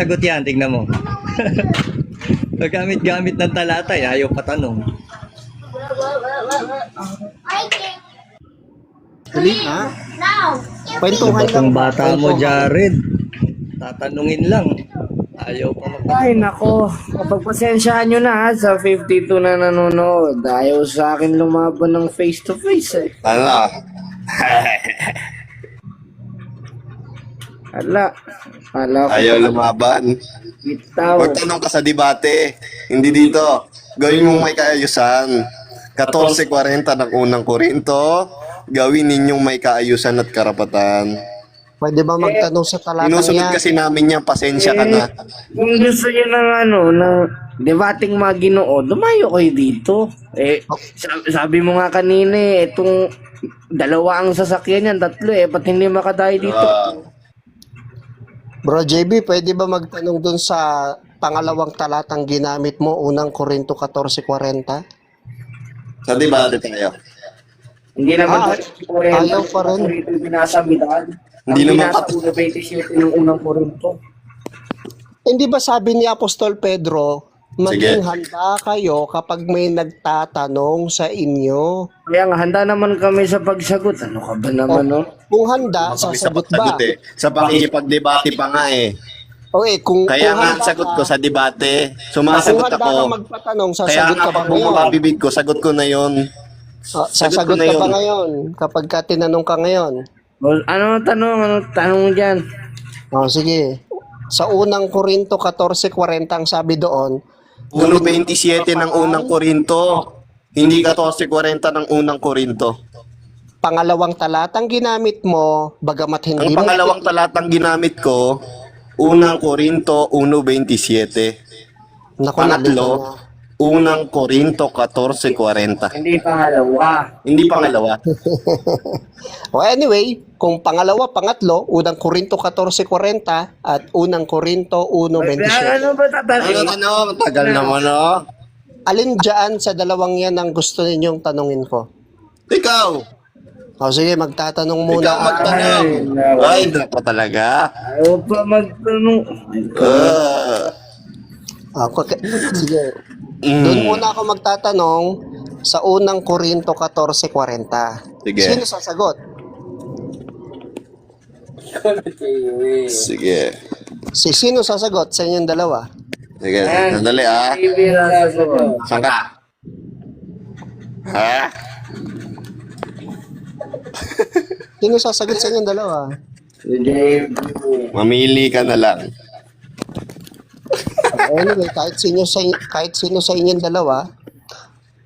Sagot yan, tingnan mo. Paggamit-gamit ng talatay, ayaw patanong. Dali na. Kwentuhan lang. Batang bata mo, Jared. Tatanungin lang. Ayaw pa Ay, nako. Pagpasensyahan nyo na ha, sa 52 na nanonood. Ayaw sa akin lumaban ng face-to-face eh. Ano? Ala ko. Ayaw lumaban. Bitaw. Magtanong ka sa debate. Hindi dito. Gawin mong may kaayusan. 14:40 ng unang Korinto. Gawin ninyong may kaayusan at karapatan. Pwede ba magtanong sa talatang Sinusunod yan? kasi namin yan. Pasensya ka na. Kung gusto nyo ng ng debating mga Ginoo, lumayo kayo dito. Sabi mo nga kanina itong dalawa ang sasakyan yan, tatlo ba't hindi makadayo dito? Bro JB, pwede ba magtanong dun sa pangalawang talatang ginamit mo, unang Korinto 14:40? Sa debate tayo. Hindi naman ayaw pa rin. binasabitan. Hindi naman Binasa 1:27 ng unang Korinto. Hindi ba sabi ni Apostol Pedro, maging Sige. handa kayo kapag may nagtatanong sa inyo? Kaya nga, handa naman kami sa pagsagot. Ano ka ba naman, no? Kung handa, sasagot ba? Sa pakikipag-debate pa nga eh. Okay, kung Kaya nga handa sagot ka- ko sa debate. kung Sumasagot handa ka ako. magpatanong, Kaya sasagot nga ka ba pag bumaba ngayon? bibig ko, sagot ko na yon. Sasagot na ka ba yun. ngayon? Kapag ka tinanong ka ngayon? Ano tanong mo dyan? Sige. Sa unang Korinto 14:40 ang sabi doon, 1:27 ng unang Korinto. Hindi 14:40 ng unang Korinto. pangalawang talatang ginamit mo, bagamat Ang hindi mo pangalawang talatang ginamit ko, unang Korinto 1:27. Naku, Pangatlo, nalito na. unang Korinto 14:40. Hindi pangalawa. Hindi pangalawa. O anyway, kung pangalawa, pangatlo, unang Korinto 14:40 at unang Korinto 1:27. Ano ba tatanong? Tagal naman oh. Alin dyan sa dalawang yan ang gusto ninyong tanungin ko? Ikaw! O sige, magtatanong Ikaw muna. magtanong. Ay, naku talaga. Ayaw pa magtanong. Sige. Doon muna ako magtatanong sa unang Korinto 14:40. Sige. Sino sasagot? Sige. Sino sasagot sa inyong dalawa? Sige, sandali ah. Bibira sa sagot. Saan ka? Ha? Sino sasagot sa inyong dalawa? Mamili ka na lang. Anyway, kahit sino sa inyong dalawa,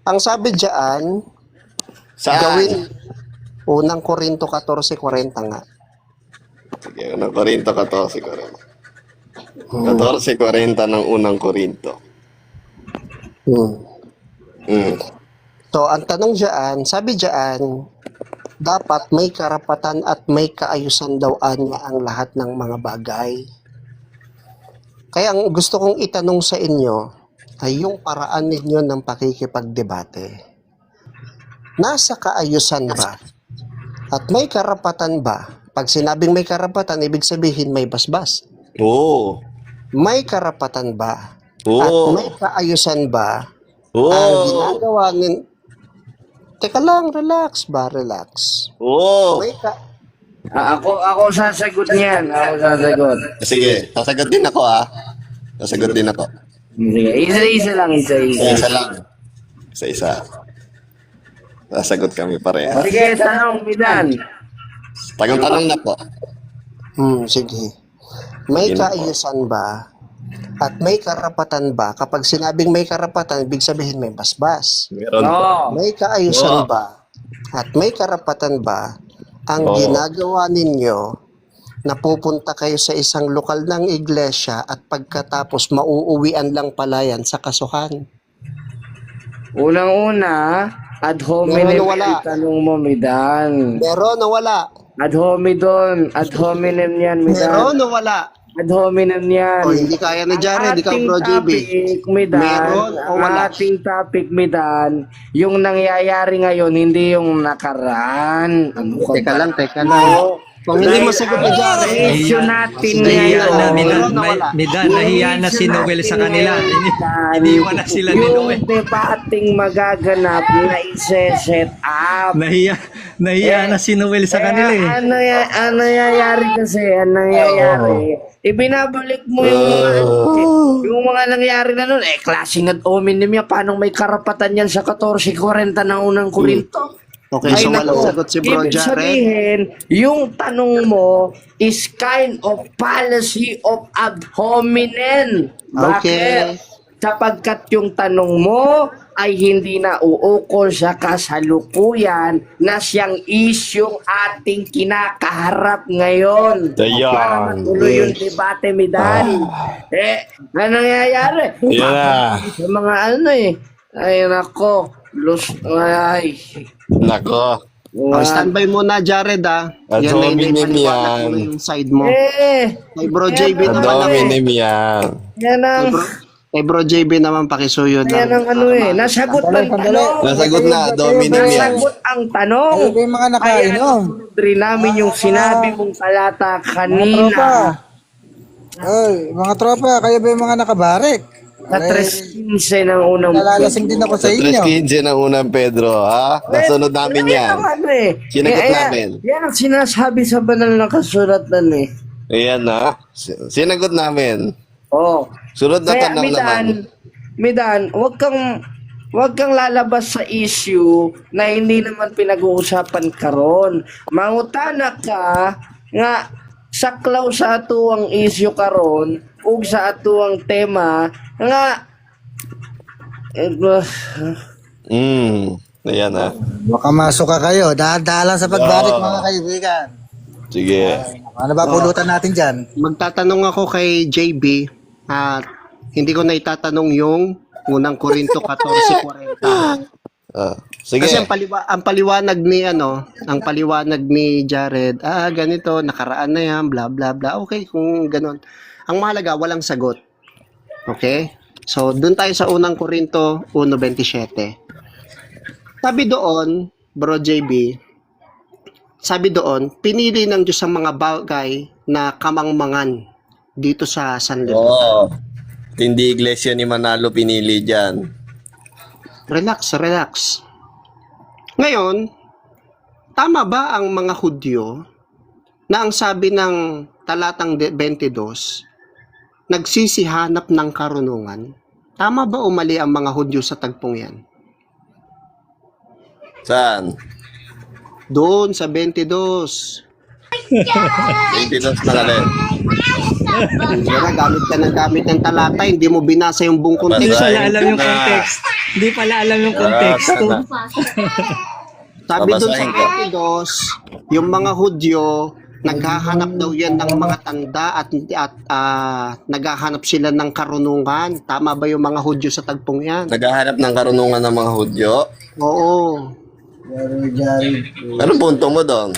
ang sabi diyan, Saan? gawin unang Korinto 14:40 nga. Sige, unang Korinto 14:40. 14:40 ng unang Korinto. So, ang tanong diyan, sabi diyan, dapat may karapatan at may kaayusan daw niya ang lahat ng mga bagay. Kaya ang gusto kong itanong sa inyo ay yung paraan ninyo ng pakikipagdebate. Nasa kaayusan ba? At may karapatan ba? Pag sinabing may karapatan, ibig sabihin may basbas. Oo. May karapatan ba? At Oo. may kaayusan ba ang Oo. ginagawa nin... Teka lang, relax ba? Relax. Oo. May Ako sasagot niyan. Ako sasagot. Sige, sasagot din ako ah. Sasagot din ako. Sige, isa-isa lang, isa-isa. Isa lang. Isa-isa. Sasagot kami pareha. Sige, tanong, Midan. Tanong na po. sige. May Sige na po. kaayusan ba? At may karapatan ba? Kapag sinabing may karapatan, ibig sabihin may basbas. Meron po. Oo. May kaayusan Oo. ba? At may karapatan ba ang Oo. ginagawa ninyo na pupunta kayo sa isang lokal ng iglesia at pagkatapos mauuwian lang pala yan sa kasuhan? Unang-una, ad hominem Meron o wala? yung tanong mo, Midan. Meron o wala? Ad hominem, ad hominem yan, Midan. Meron o wala? Ad hominem yan. O hindi kaya ni Jared, ikaw Ating Bro JB. topic, Midan, Meron o ang wala? ating topic, Midan, yung nangyayari ngayon, hindi yung nakaraan. Ano ka Teka ba? lang, teka lang. Kung hindi masagot ni Jared, issue natin Nahiya na, ngayon. nahiya na si Noel sa kanila. Iniwan na sila ni Noel. Yung debating magaganap na ise-set up. Nahiya na si Noel sa kanila eh. Ano nangyayari kasi? Ano nangyayari? Ibinabalik mo yung mga nangyayari na nun. Klaseng ad hominem yan. Paano may karapatan yan sa 1440 ng unang Korinto? okay, so walang sagot si Bro Ibig Jared. sabihin, yung tanong mo is kind of policy of ad hominem. Bakit? Okay. Sapagkat yung tanong mo ay hindi na uukol sa kasalukuyan na siyang isyong ating kinakaharap ngayon. Ayan. Para matuloy yung debate, Midan. Ano nangyayari? Yan na. Sa mga ano ay nako. Ay. Nako. Standby muna, Jared, Ad Yan na, hindi hominem paliwanag yan. mo na yung side mo. Kay Bro JB Ad naman, hominem yan. Yan ang, kay Bro JB naman, pakisuyo yan na. ang nasagot ang tanong. Nasagot na, ad hominem yan. Nasagot ang tanong. Kayo ba yung mga nakainom? Rin namin yung sinabi mong talata Mga tropa. kanina. Ay, mga tropa, kayo ba yung mga nakabarik? Sa 3:15 ng unang Nalalasing din ako sa Sa inyo. 3.15 ng unang Pedro, ha? Nasunod namin yan. Sinagot namin. Yan ang sinasabi sa banal na kasulatan Ayan na. Sinagot namin. Oh. Sunod na Kaya tanong naman. Midan, wag kang lalabas sa issue na hindi naman pinag-uusapan karon. Mangutana ka nga saklaw sa atuang issue karon ug sa atuang tema nga Ayan na. Baka masok ka kayo. Dahan-dahan sa pagbarik, Oo. mga kaibigan. Sige. Ano ba pulutan natin dyan? Magtatanong ako kay JB at hindi ko na itatanong yung unang Korinto 14:40. Sige. Kasi ang paliwanag ni Jared, ganito, nakaraan na yan, bla bla bla. Okay, kung ganun. Ang mahalaga, walang sagot. Okay? So, dun tayo sa unang Korinto 1:27. Sabi doon, Bro JB, sabi doon, pinili ng Diyos ang mga bagay na kamangmangan dito sa sanlibutan. Oo. Hindi iglesia ni Manalo pinili dyan. Relax. Ngayon, tama ba ang mga Hudyo na ang sabi ng talatang 22, nagsisihanap ng karunungan? Tama ba o mali ang mga Hudyo sa tagpong yan? Saan? Doon sa 22. 22 na kalin. Kaya gamit ka ng talata, hindi mo binasa yung buong Hindi konteksto. pala alam yung context. Hindi pala alam yung konteksto. Sabi doon sa Babasahin ko. 22, yung mga Hudyo, naghahanap daw yan ng mga tanda at naghahanap sila ng karunungan. Tama ba yung mga Hudyo sa tagpong yan? Naghahanap ng karunungan ng mga Hudyo. Oo. Anong punto mo doon?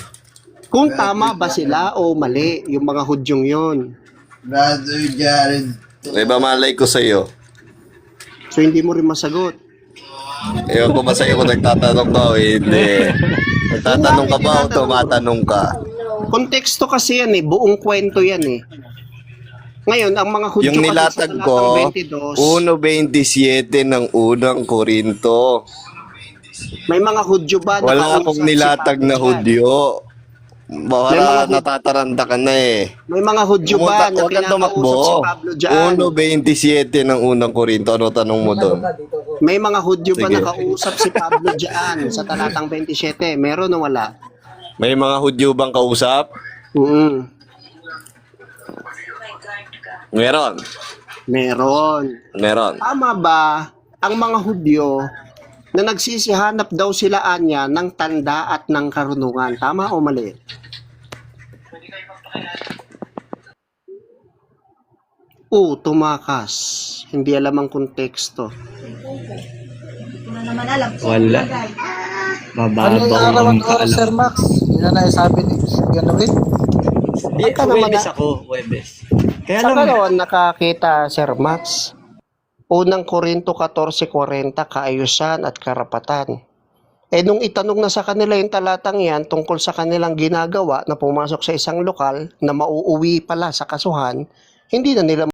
Kung tama ba sila o mali yung mga Hudyong yon. Brother Jared. May ba malay ko sa'yo? So hindi mo rin masagot. Ewan ko ba sa'yo kung nagtatanong ka o hindi. Nagtatanong ka ba o tumatanong ka? Konteksto kasi yan buong kwento yan Ngayon, ang mga Hudyo Yung kasi nilatag sa ko, talatang 1.27 ng unang Korinto. 22, may mga Hudyo ba Wala nakausap akong si nilatag Pablo na dyan? Hudyo. May Baka mga- natataranta ka na May mga Hudyo ba na Huwag kang pinakausap tumakbo. si Pablo dyan? 1.27 ng unang Korinto. Ano tanong mo doon? May mga Hudyo ba Sige. nakausap si Pablo dyan sa talatang 27? Meron o wala? May mga Hudyo bang kausap? Meron. Meron. Meron. Tama ba ang mga Hudyo na nagsisihanap daw sila anya ng tanda at ng karunungan? Tama o mali? Tumakas. Hindi alam ang konteksto. Wala. Anong Mababaw araw ang ang oras, Sir kaalam. Max? Yun na naisabi ni Ganuin. Webes ako, Webes. Kaya Sa lang, karoon nakakita, Sir Max, unang Korinto 14:40, kaayusan at karapatan. Nung itanong na sa kanila yung talatang yan tungkol sa kanilang ginagawa na pumasok sa isang lokal na mauuwi pala sa kasuhan, hindi na nila